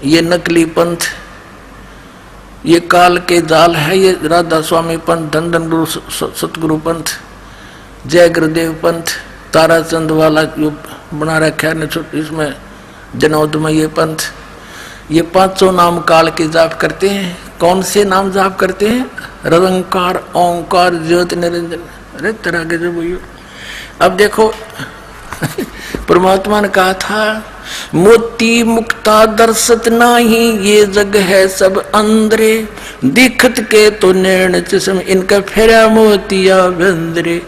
ये नकली पंथ, ये काल के जाल है। ये राधा स्वामी पंथ, धन धन गुरु सतगुरु पंथ, जय गुरुदेव पंथ, ताराचंद वाला जो बना रखा है इसमें जनौद में ये पंथ, ये पांचों नाम काल के जाप करते हैं। कौन से नाम जाप करते हैं? निरंकार, ओंकार, ज्योति निरंजन। अरे तरह के जो भैया, अब देखो परमात्मा ने कहा था मोती मुक्ता दर्शत नाही, ये जग है सब अंदरे, दिखत के तो नैन चश्म, इनका फेरा मोतिया बंदरे।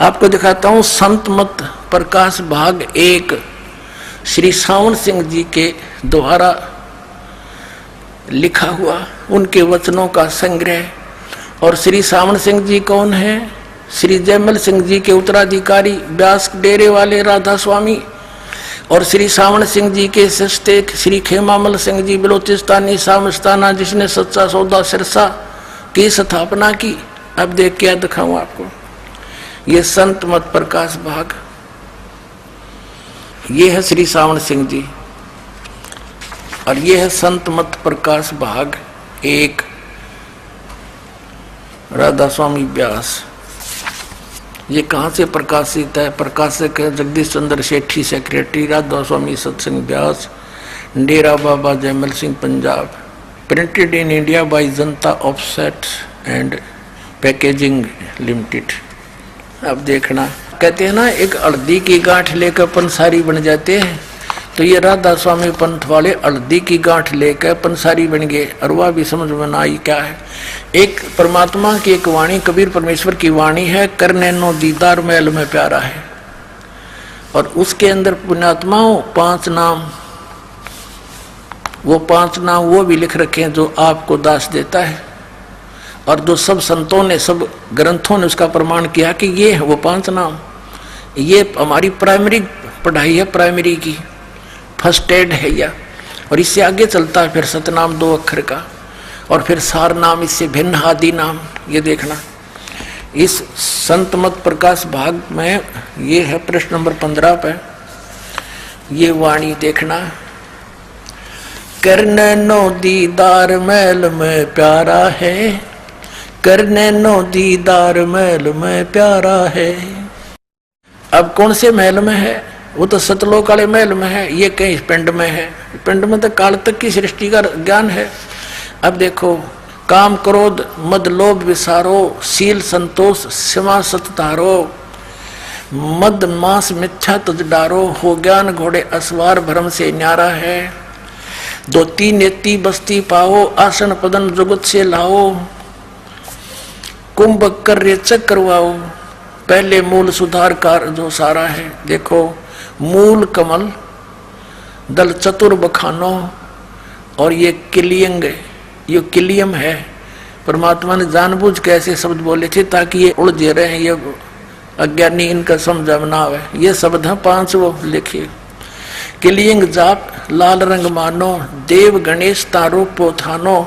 आपको दिखाता हूं संत मत प्रकाश भाग 1 श्री सावन सिंह जी के द्वारा लिखा हुआ उनके वचनों का संग्रह। और श्री सावन सिंह जी कौन है? श्री जयमल सिंह जी के उत्तराधिकारी व्यास डेरे वाले राधा स्वामी, और श्री सावन सिंह जी के सस्ते श्री खेमामल सिंह जी बलोचिस्तानी सामस्ताना, जिसने सच्चा सौदा सिरसा की स्थापना की। अब देख क्या दिखाऊं आपको, ये संत मत प्रकाश भाग, ये है श्री सावन सिंह जी, और ये है संत मत प्रकाश भाग 1 राधा स्वामी व्यास। ये कहाँ से प्रकाशित है? प्रकाशक है Jagdish Chandra Sethi, secretary Radha Swami Satsang Beas, Dera Baba Jaimal Singh, Punjab. Printed in India by Janata offset and packaging limited. अब देखना, कहते हैं ना एक हल्दी की गांठ लेकर पंसारी बन जाते हैं, तो ये राधा स्वामी पंथ वाले हल्दी की गांठ लेकर पंसारी बन गए। और वह भी समझ में ना आई क्या है। एक परमात्मा की एक वाणी, कबीर परमेश्वर की वाणी है, करने नो दीदार मैल में प्यारा है। और उसके अंदर पुण्यात्माओं 5 नाम, वो 5 नाम वो भी लिख रखे हैं जो आपको दास देता है, और जो सब संतों ने, सब ग्रंथों ने उसका प्रमाण किया कि ये है वो 5 नाम। ये हमारी प्राइमरी पढ़ाई है, प्राइमरी की फर्स्ट एड है यह। और इससे आगे चलता है फिर सतनाम 2 अक्षर का, और फिर सार नाम, इससे भिन्न आदि नाम। ये देखना इस संत मत प्रकाश भाग में, ये है प्रश्न नंबर 15 पे, ये वाणी देखना। करने नो दीदार मैल में प्यारा है, करने नो दीदार मैल में प्यारा है। अब कौन से महल में है? वो तो सतलोक वाले महल में है, ये कहीं पिंड में है। पिंड में तो काल तक की सृष्टि का ज्ञान है। अब देखो, काम क्रोध मद लोभ विसारो, शील संतोष क्षमा सत धारो, मद मांस मिथ्या तुझ डारो, हो ज्ञान घोड़े असवार भ्रम से न्यारा है। 2 नेति बस्ती पाओ, आसन पदन जुगत से लाओ, कुंभ कर रेचक करवाओ, पहले मूल सुधार कार जो सारा है। देखो, मूल कमल, दल चतुर बखानो, और ये किलियंग, ये किलियम है। परमात्मा ने जानबूझ के ऐसे शब्द बोले थे ताकि ये उलझे रहे, ये अज्ञानी इनका समझ में ना आवे। ये शब्द है 5 वो लिखिए। किलियंग जाप लाल रंग मानो, देव गणेश तारो पोथानो,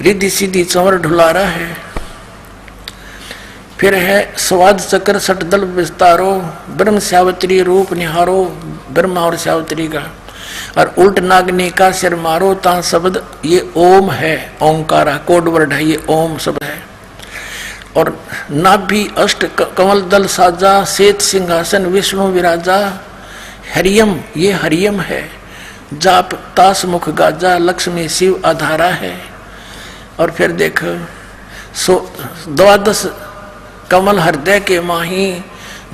रिद्धि सिद्धि चंवर ढुलारा है। फिर है स्वाद चक्र सटदल विस्तारो, ब्रह्म सावित्री रूप निहारो, ब्रह्मा और सावित्री का। और उल्ट नागनी का सिर मारो, ता शब्द ये ओम है, ओंकारा कोड वर्ड है, ये ओम शब्द है। और नाभि अष्ट कमल दल साजा, श्वेत सिंहासन विष्णु विराजा, हरियम ये हरियम है। जाप तास मुख गाजा, लक्ष्मी शिव आधारा है। और फिर देख 12 कमल हृदय के माही,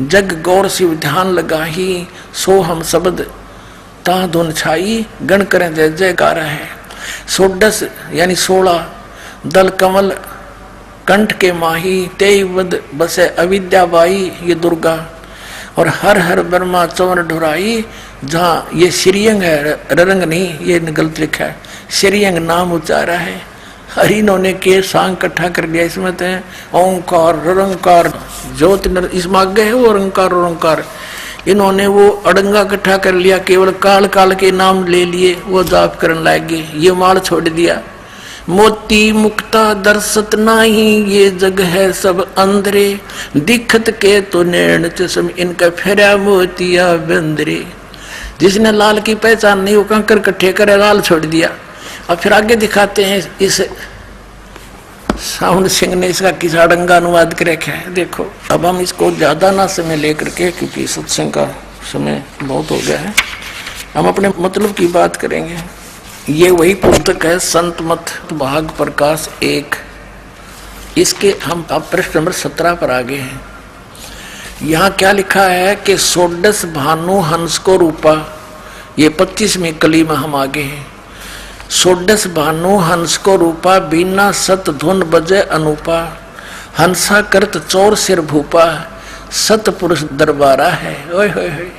जग गौर शिव ध्यान लगाही, सो हम शब्द ता धुन छाई, गण करें जय जयकार है। 16 यानी 16 दल कमल कंठ के माही, 23 बसे अविद्या बाई ये दुर्गा। और हर हर ब्रह्मा चंवर ढुराई, जहाँ ये श्रीयंग है, ररंग नहीं, ये गलत लिखा है, श्रीयंग नाम उच्चारा है। हरि इन्होंने के सांग इकट्ठा कर दिया इसमें तो ओंकार रंकार ज्योति, इसमें आगे है वो रंकार ओंकार। इन्होंने वो अड़ंगा इकट्ठा कर लिया, केवल काल काल के नाम ले लिए, वो जाप करने लगे, ये माल छोड़ दिया। मोती मुक्ता दर्शत नाही, ये जग है सब अंधरे, दिखत के तो नैन चश्म, इनका फेरा मोतिया बंदरे। जिसने लाल की पहचान नहीं, वो कंकर इकट्ठे करे लाल छोड़ दिया। और फिर आगे दिखाते हैं इस साउंड सिंह ने इसका किसा डंगा अनुवाद कर रखा है। देखो अब हम इसको ज्यादा ना समय लेकर के, क्योंकि सत्संग का समय बहुत हो गया है, हम अपने मतलब की बात करेंगे। ये वही पुस्तक है संत मत भाग प्रकाश 1। इसके हम अब पृष्ठ नंबर 17 पर आगे हैं। यहाँ क्या लिखा है कि षोडश भानु हंस को रूपा, ये 25वीं कली में हम आगे हैं। षोडश भानु हंस को रूपा, बीना सत धुन बजे अनूपा, हंसा करत चोर सिर भूपा, सत पुरुष दरबारा है। ओए होए होए।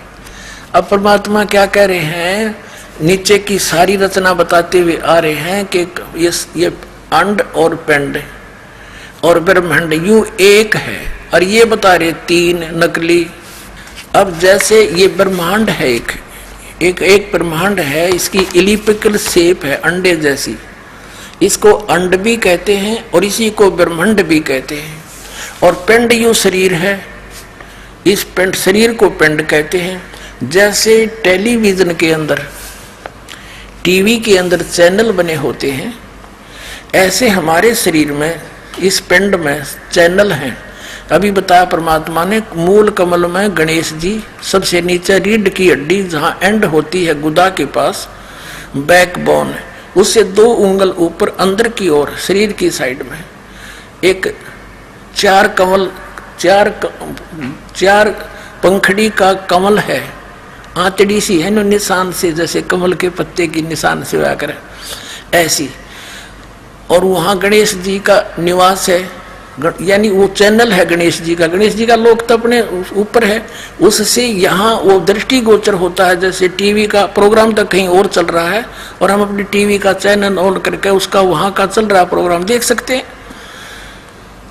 अब परमात्मा क्या कह रहे हैं, नीचे की सारी रचना बताते हुए आ रहे हैं कि ये अंड और पिंड और ब्रह्मांड यूं एक है, और ये बता रहे 3 नकली। अब जैसे ये ब्रह्मांड है, एक ब्रह्मांड है, इसकी इलिप्टिकल शेप है अंडे जैसी, इसको अंड भी कहते हैं और इसी को ब्रह्मांड भी कहते हैं। और पिंड यूं शरीर है, इस पिंड शरीर को पिंड कहते हैं। जैसे टेलीविजन के अंदर, टीवी के अंदर चैनल बने होते हैं, ऐसे हमारे शरीर में इस पिंड में चैनल हैं। अभी बताया परमात्मा ने, मूल कमल में गणेश जी, सबसे नीचे रीढ़ की हड्डी जहां एंड होती है गुदा के पास, बैकबोन है, उससे 2 उंगल ऊपर अंदर की ओर शरीर की साइड में एक 4 पंखड़ी का कमल है, आंतड़ी सी है न निशान से, जैसे कमल के पत्ते की निशान से हुआ करे ऐसी। और वहां गणेश जी का निवास है, यानी वो चैनल है गणेश जी का। गणेश जी का लोक तो अपने ऊपर है, उससे यहाँ वो दृष्टिगोचर होता है। जैसे टीवी का प्रोग्राम तो कहीं और चल रहा है और हम अपनी टीवी का चैनल ऑन करके उसका वहां का चल रहा प्रोग्राम देख सकते हैं।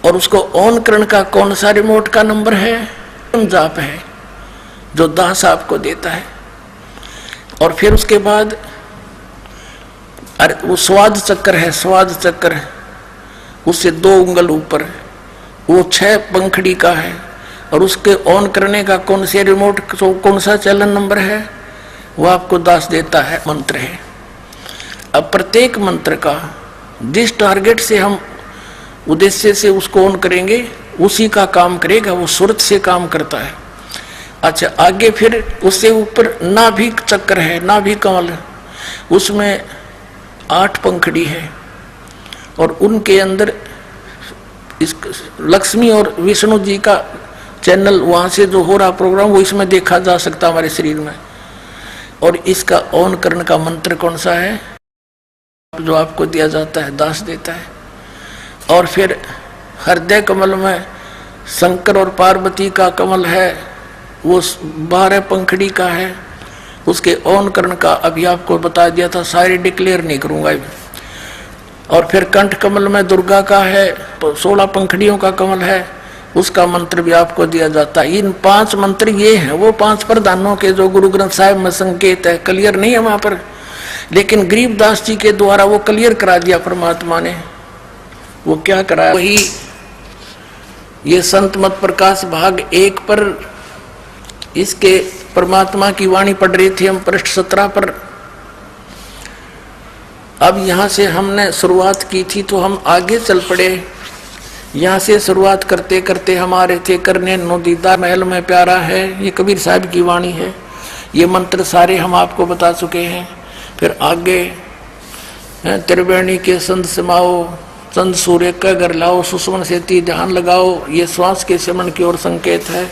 और उसको ऑन करने का कौन सा रिमोट का नंबर है, जाप है जो दास आपको देता है। और फिर उसके बाद वो स्वाद चक्र है, स्वाद चक्र उससे 2 उंगल ऊपर, वो 6 पंखड़ी का है। और उसके ऑन करने का कौन से रिमोट, कौन सा चैनल नंबर है, वो आपको दास देता है, मंत्र है। अब प्रत्येक मंत्र का जिस टारगेट से हम उद्देश्य से उसको ऑन करेंगे उसी का काम करेगा, वो सूरत से काम करता है। अच्छा आगे फिर उससे ऊपर नाभि चक्र है, नाभि कमल, उसमें 8 पंखड़ी है और उनके अंदर इस लक्ष्मी और विष्णु जी का चैनल, वहां से जो हो रहा प्रोग्राम वो इसमें देखा जा सकता हमारे शरीर में। और इसका ऑन करने का मंत्र कौन सा है, जो आपको दिया जाता है, दास देता है। और फिर हृदय कमल में शंकर और पार्वती का कमल है, वो 12 पंखड़ी का है। उसके ऑन करने का अभी आपको बता दिया था, सारे डिक्लेयर नहीं करूंगा अभी। और फिर कंठ कमल में दुर्गा का है, 16 पंखड़ियों का कमल है, उसका मंत्र भी आपको दिया जाता है। इन 5 मंत्र ये हैं, वो 5 प्रधानों के जो गुरु ग्रंथ साहिब में संकेत है, क्लियर नहीं है वहां पर, लेकिन गरीबदास जी के द्वारा वो क्लियर करा दिया परमात्मा ने। वो क्या करा, वही ये संत मत प्रकाश भाग 1 पर इसके परमात्मा की वाणी पढ़ रही थी हम, पृष्ठ 17 पर। अब यहां से हमने शुरुआत की थी तो हम आगे चल पड़े। यहां से शुरुआत करते करते हमारे थे करने नो दीदार महल में प्यारा है, ये कबीर साहब की वाणी है। ये मंत्र सारे हम आपको बता चुके हैं। फिर आगे त्रिवेणी के संत समाओ, चंद सूर्य का घर लाओ, सुषमन से ती ध्यान लगाओ, ये श्वास के सिमरण की ओर संकेत है।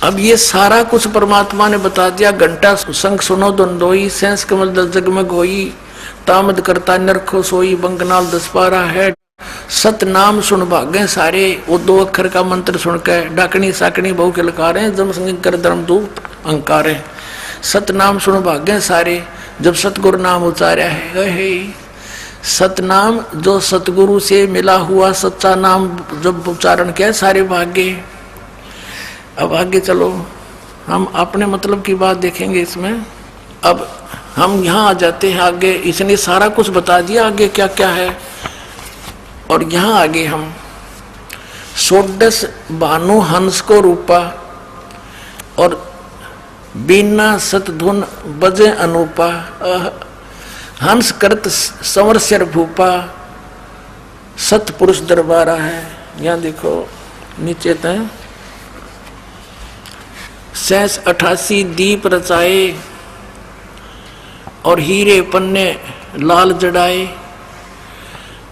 अब ये सारा कुछ परमात्मा ने बता दिया। घंटा संग सुनो दंदोई, सेंस कमल दस जगमग होई, तामद करता नरखो सोई, बंगनाल 10 पारा है। सत नाम सुन भागे सारे, वो 2 अक्षर का मंत्र सुनकर डाकनी साकनी बहु के लकारे, जम संग कर धर्म धूप अंकारे। सत नाम सुन भागे सारे, जब सतगुरु नाम उचारा है। सतनाम जो सतगुरु से मिला हुआ सच्चा नाम जब उच्चारण किया, सारे भाग्य। अब आगे चलो, हम अपने मतलब की बात देखेंगे इसमें। अब हम यहाँ आ जाते हैं आगे, इसने सारा कुछ बता दिया आगे क्या क्या है। और यहाँ आगे हम षोडश भानु हंस को रूपा, और बीना सतधुन बजे अनूपा, हंस करत संवर सिर भूपा, सतपुरुष दरबारा है। यहाँ देखो नीचे तय सहस 88 दीप रचाए और हीरे पन्ने लाल जड़ाए,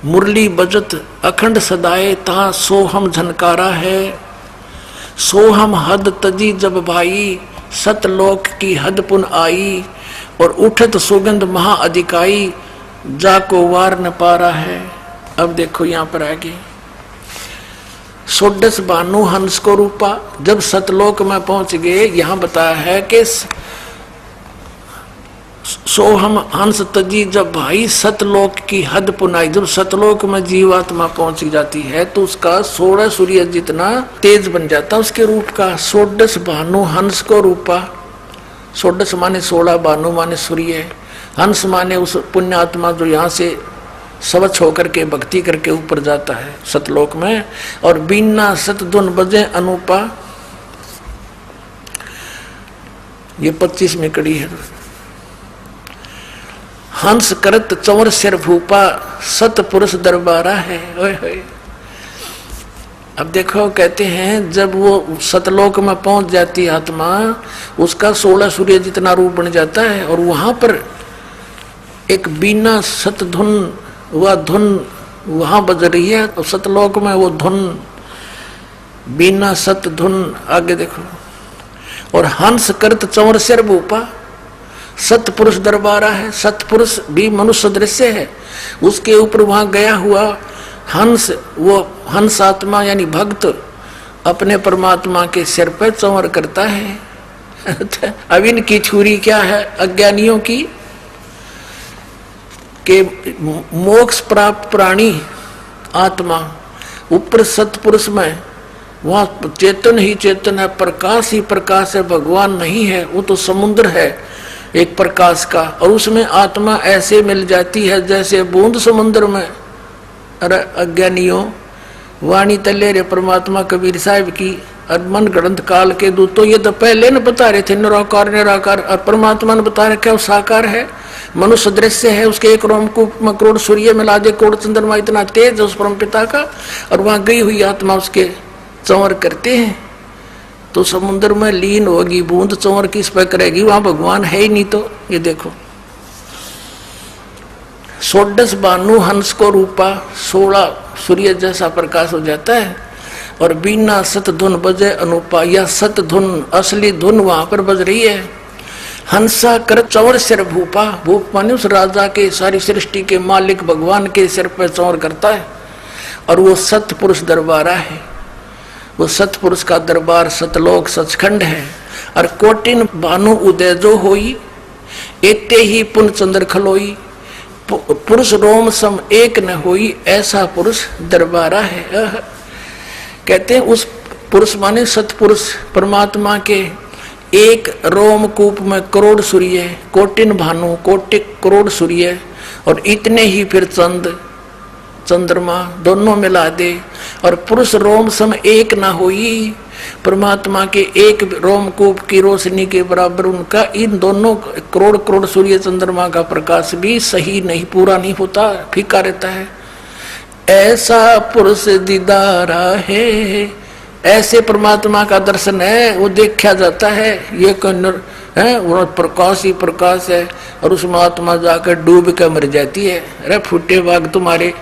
मुरली बजत अखंड सदाए, ता सोहम झनकारा है। सोहम हद तजी जब भाई, सतलोक की हद पुन आई, और उठत सुगंध महा अधिकाई, जाको वार न पारा है। अब देखो यहाँ पर आगे सोडस बानु हंस को रूपा, जब सतलोक में पहुंच गए, यहाँ बताया है कि सोहम हंस तजी जब भाई, सतलोक की हद पुनाई। जब सतलोक में जीवात्मा पहुंच जाती है तो उसका 16 सूर्य जितना तेज बन जाता उसके रूप का। सोडस भानु हंस को रूपा, सोडस माने 16, भानु माने सूर्य, हंस माने उस पुण्यात्मा जो यहाँ से स्वच्छ होकर के भक्ति करके ऊपर जाता है सतलोक में। और बीना सतधुन बजे अनूपा, ये 25 में कड़ी है। हंस करत चंवर सिर भूपा, सतपुरुष दरबारा है। ओए होए। अब देखो कहते हैं जब वो सतलोक में पहुंच जाती आत्मा, उसका 16 सूर्य जितना रूप बन जाता है। और वहां पर एक बीना सतधुन, वह धुन वहां बज रही है। तो सतलोक में वो धुन बीना सतधुन, आगे देखो। और हंस करत चंवर सिर भूपा, सतपुरुष दरबारा है। सतपुरुष भी मनुष्य दृश्य है, उसके ऊपर वहां गया हुआ हंस, वो हंस आत्मा यानी भक्त अपने परमात्मा के सिर पर चंवर करता है। अब इनकी छुरी क्या है अज्ञानियों की, के मोक्ष प्राप्त प्राणी आत्मा ऊपर सतपुरुष में, वहां चेतन ही चेतन है, प्रकाश ही प्रकाश है, भगवान नहीं है। वो तो समुद्र है एक प्रकाश का, और उसमें आत्मा ऐसे मिल जाती है जैसे बूंद समुद्र में। अरे अज्ञानियों, वाणी तले रे परमात्मा कबीर साहिब की, मन ग्रंथ काल के दूत तो ये तो पहले न बता रहे थे निराकार निराकार, और परमात्मा ने बता रखा वो साकार है, मनुष्य दृश्य है। उसके एक रोमकूप में करोड़ सूर्य मिला दे, करोड़ चंद्रमा, इतना तेज है उस परम पिता का। और वहां गई हुई आत्मा उसके चंवर करते हैं तो समुद्र में लीन होगी, बूंद चंवर किस पर करेगी, वहां भगवान है ही नहीं। तो ये देखो सोडस बानु हंस को रूपा, 16 सूर्य जैसा प्रकाश हो जाता है। और बीना सतधुन बजे अनूपा, या सतधुन असली धुन वहां पर बज रही है। हंसा कर चंवर सिर भूपा, भूप माने उस राजा के, सारी सृष्टि के मालिक भगवान के सिर पर चंवर करता है। और वो सतपुरुष दरबारा है, वो सतपुरुष का दरबार सतलोक सचखंड है। और कोटिन भानु उदय जो होई, एते ही पुन चंद्र खलोई, पुरुष रोम सम एक न होई, ऐसा पुरुष दरबारा है। कहते हैं उस पुरुष माने सतपुरुष परमात्मा के एक रोमकूप में करोड़ सूर्य, कोटिन भानु कोटि करोड़ सूर्य, और इतने ही फिर चंद चंद्रमा दोनों मिला दे। और पुरुष रोम सम एक ना होई, परमात्मा के एक रोमकूप की रोशनी के बराबर उनका इन दोनों करोड़ करोड़ सूर्य चंद्रमा का प्रकाश भी सही नहीं, पूरा नहीं होता, फीका रहता है। ऐसा पुरुष दीदारा है, ऐसे परमात्मा का दर्शन है, वो देखा जाता है। ये है वो प्रकाश ही प्रकाश है, और उसमें आत्मा जाकर डूब कर मर जाती है। अरे फूटे बाग तुम्हारे,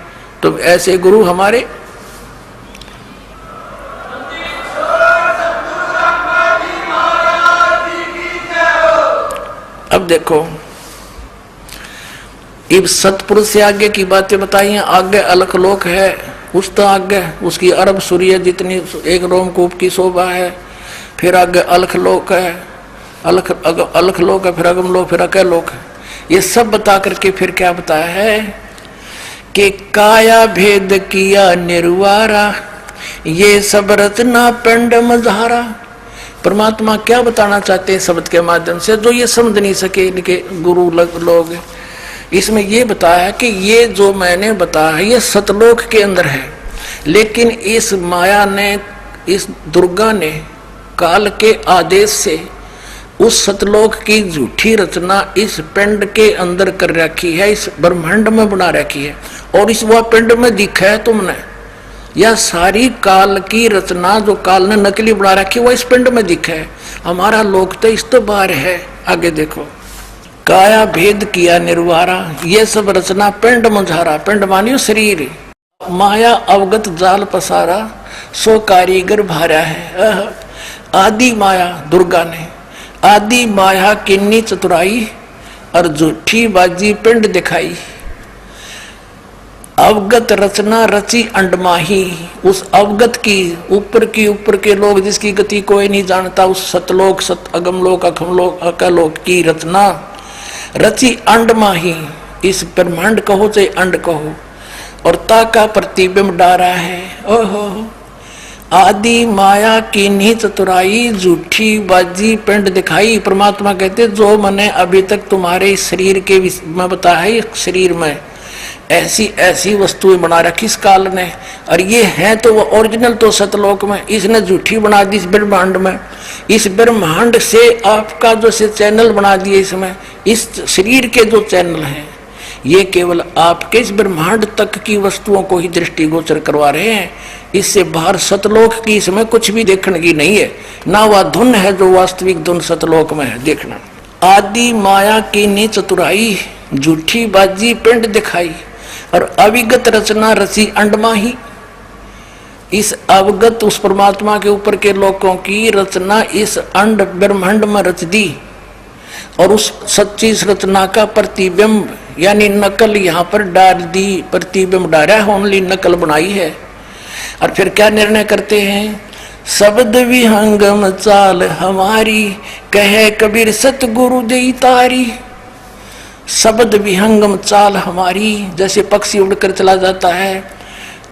तुम ऐसे गुरु हमारे। अब देखो इब सतपुरुष से आगे की बातें बताई हैं। आगे अलख लोक है, उस तो आगे उसकी अरब सूर्य जितनी एक रोमकूप की शोभा है। फिर आगे अलख लोक है, अलख लोक है, फिर अगम लोक, फिर अकय लोक है। ये सब बता करके फिर क्या बताया है कि काया भेद किया निर्वारा, ये सब रत्ना पिंड मझारा। परमात्मा क्या बताना चाहते हैं शब्द के माध्यम से, जो ये समझ नहीं सके इनके गुरु लोग। इसमें ये बताया कि ये जो मैंने बताया है ये सतलोक के अंदर है, लेकिन इस माया ने, इस दुर्गा ने काल के आदेश से उस सतलोक की झूठी रचना इस पिंड के अंदर कर रखी है, इस ब्रह्मांड में बना रखी है, और इस वह पिंड में दिखा है तुमने। यह सारी काल की रचना जो काल ने नकली बना रखी वो इस पिंड में दिखा है। हमारा लोक तो इस तो बाहर है। आगे देखो, काया भेद किया निर्वारा, ये सब रचना पिंड मुझारा, पिंड मानियो शरीर, माया अवगत जाल पसारा, सो कारीगर भारा है। आदि माया दुर्गा ने आदि माया किन्नी चतुराई, और झूठी बाजी पिंड दिखाई। अवगत रचना रची अंडमाही, उस अवगत की ऊपर के लोग जिसकी गति कोई नहीं जानता, उस सतलोक सत अगमलोक अखमलोक अकलोक की रचना रची अंडमाही, इस ब्रह्मांड कहो चाहे अंड कहो, और ता का प्रतिबिंब डारा है। ओहो, आदि माया की नी चतुराई, झूठी बाजी पिंड दिखाई। परमात्मा कहते जो मैंने अभी तक तुम्हारे शरीर के में बताया है, शरीर में ऐसी ऐसी वस्तुएं बना रखी इस काल ने, और ये है तो वो ओरिजिनल तो सतलोक में, इसने झूठी बना दी इस ब्रह्मांड में। इस ब्रह्मांड से आपका जो से चैनल बना दिए, इसमें इस शरीर के जो चैनल हैं ये केवल आपके इस ब्रह्मांड तक की वस्तुओं को ही दृष्टिगोचर करवा रहे हैं। इससे बाहर सतलोक की इसमें कुछ भी देखने की नहीं है, ना वह धुन है जो वास्तविक धुन सतलोक में है देखना। आदि माया की नी चतुराई, झूठी बाजी पिंड दिखाई, और अविगत रचना रची अंडमाही। इस अवगत उस परमात्मा के ऊपर के लोगों की रचना इस अंड ब्रह्मांड में रच दी, और उस सच्ची रचना का प्रतिबिंब यानी नकल यहाँ पर डाल दी, प्रतिबिंब डाला है, ओनली नकल बनाई है। और फिर क्या निर्णय करते हैं, शब्द विहंगम चाल हमारी, कहे कबीर सतगुरु देई तारी। शब्द विहंगम चाल हमारी, जैसे पक्षी उड़कर चला जाता है,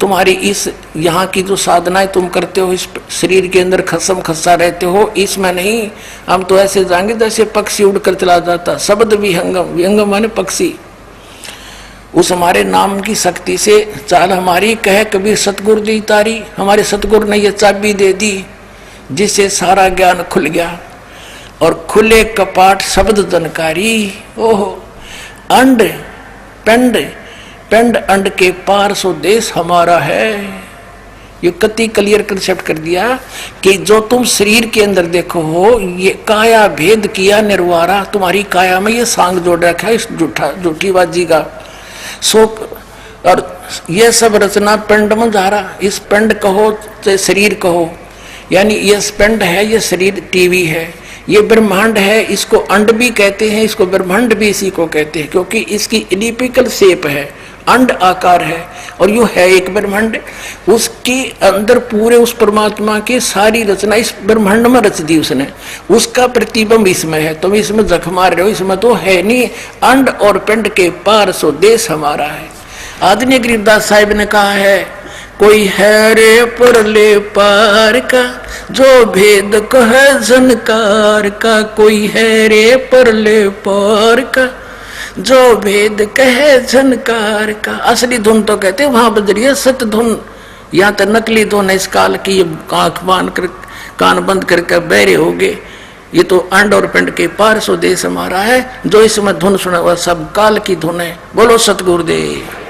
तुम्हारी इस यहाँ की जो साधनाएं तुम करते हो, इस शरीर के अंदर खसम खसा रहते हो, इसमें नहीं, हम तो ऐसे जाएंगे जैसे पक्षी उड़कर चला जाता। शब्द विहंगम, विहंगम माने पक्षी, उस हमारे नाम की शक्ति से चाल हमारी, कहे कबीर सतगुरु दी तारी। हमारे सतगुरु ने ये चाबी दे दी जिससे सारा ज्ञान खुल गया, और खुले कपाट शब्द जनकारी। ओहो, अंड पिंड, पिंड अंड के पार सो देश हमारा है। ये कति क्लियर कंसेप्ट कर दिया कि जो तुम शरीर के अंदर देखो हो, ये काया भेद किया निर्वारा, तुम्हारी काया में ये सांग जोड़ रखा है इस झूठी बाजी का। सो और ये सब रचना पिंड में जा रहा, इस पिंड कहो चाहे शरीर कहो, यानी ये पिंड है, ये शरीर टीवी है, ये ब्रह्मांड है, इसको अंड भी कहते हैं, इसको ब्रह्मांड भी इसी को कहते हैं, क्योंकि इसकी इलिप्टिकल शेप है, अंड आकार है, और यो है एक ब्रह्मांड। उसके अंदर पूरे उस परमात्मा की सारी रचना इस ब्रह्मांड में रच दी उसने, उसका प्रतिबिंब इसमें है। तुम इसमें जख मार रहे हो, इसमें तो है नहीं। अंड और पिंड के पार सो देश हमारा है। आदरणीय गरीबदास साहिब ने कहा है, कोई है रे परले पार का, जो भेद कहे झनकार का। कोई है रे परले पार का, जो भेद कहे झनकार का। असली धुन तो कहते वहां बज रही है सत धुन, यहाँ तो नकली धुन है इस काल की। ये आंख बांध कर कान बंद करके बहरे हो गए। ये तो अंड और पिंड के पार सो देश हमारा है। जो इसमें धुन सुना हुआ सब काल की धुन है। बोलो सतगुरुदेव।